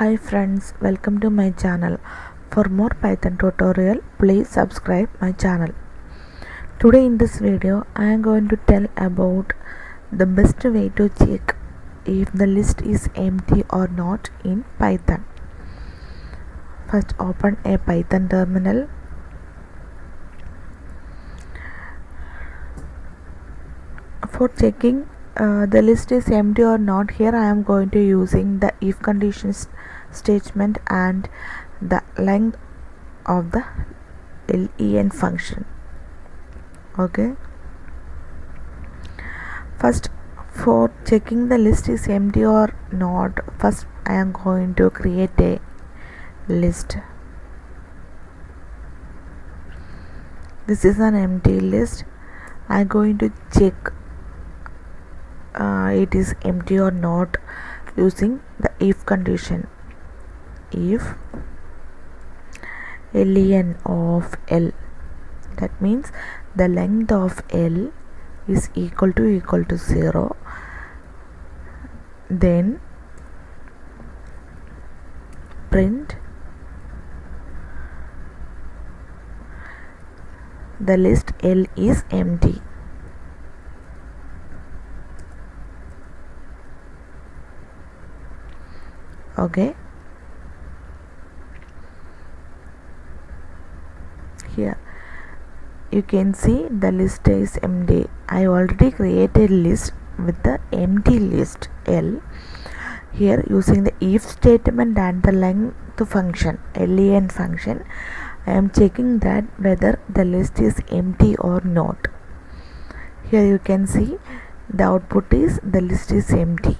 Hi friends, welcome to my channel. For more Python tutorial, please subscribe my channel. Today in this video, I am going to tell about the best way to check if the list is empty or not in Python. First open a Python terminal. For checking the list is empty or not, here I am going to using the if conditions statement and the length of the len function. Okay, first for checking the list is empty or not, first I am going to create a list. This is an empty list. I am going to check it is empty or not using the if condition. If len of L, that means the length of L is equal to 0, then print the list L is empty. Okay, here you can see the list is empty. I already created list with the empty list L. Here using the if statement and the length function len function, I am checking that whether the list is empty or not. Here you can see the output is the list is empty.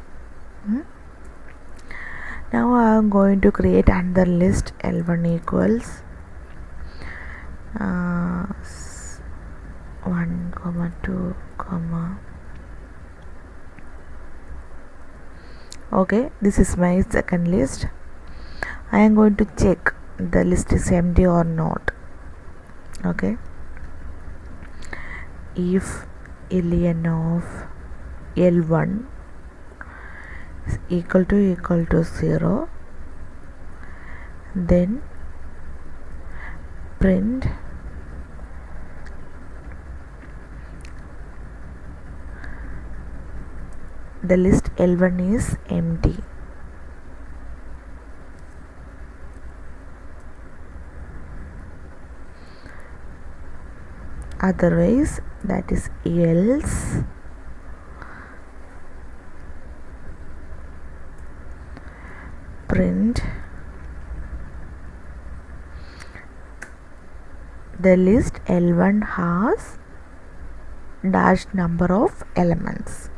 Now I am going to create another list L1 equals 1, 2, okay, this is my second list. I am going to check the list is empty or not. Okay, if len of L1 is equal to 0, then print the list L1 is empty. Otherwise, that is else print the list L1 has dash number of elements.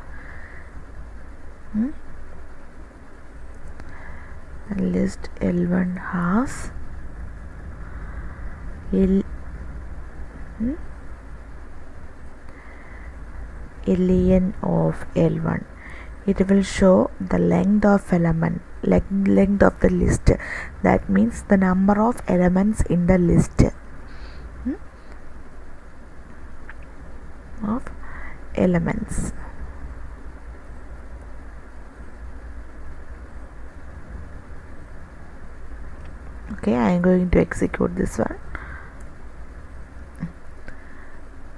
List L1 has len of L1. It will show the length of length of the list. That means the number of elements in the list of elements. Okay, I am going to execute this one.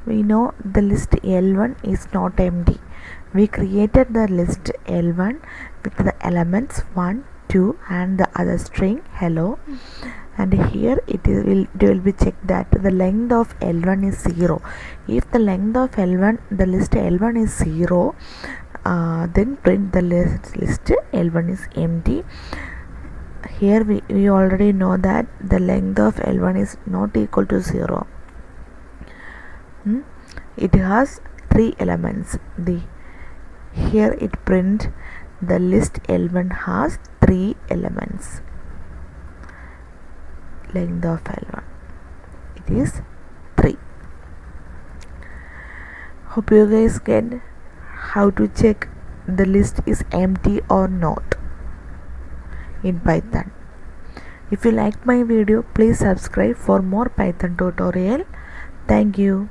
We know the list L1 is not empty. We created the list L1 with the elements 1, 2 and the other string hello, and here it will be checked that the length of L1 is 0. If the length of the list L1 is 0, then print the list L1 is empty. Here we already know that the length of L1 is not equal to 0. It has 3 elements. Here it print the list L1 has 3 elements. Length of L1, it is 3. Hope you guys get how to check the list is empty or not in Python. If you liked my video, please subscribe for more Python tutorial. Thank you.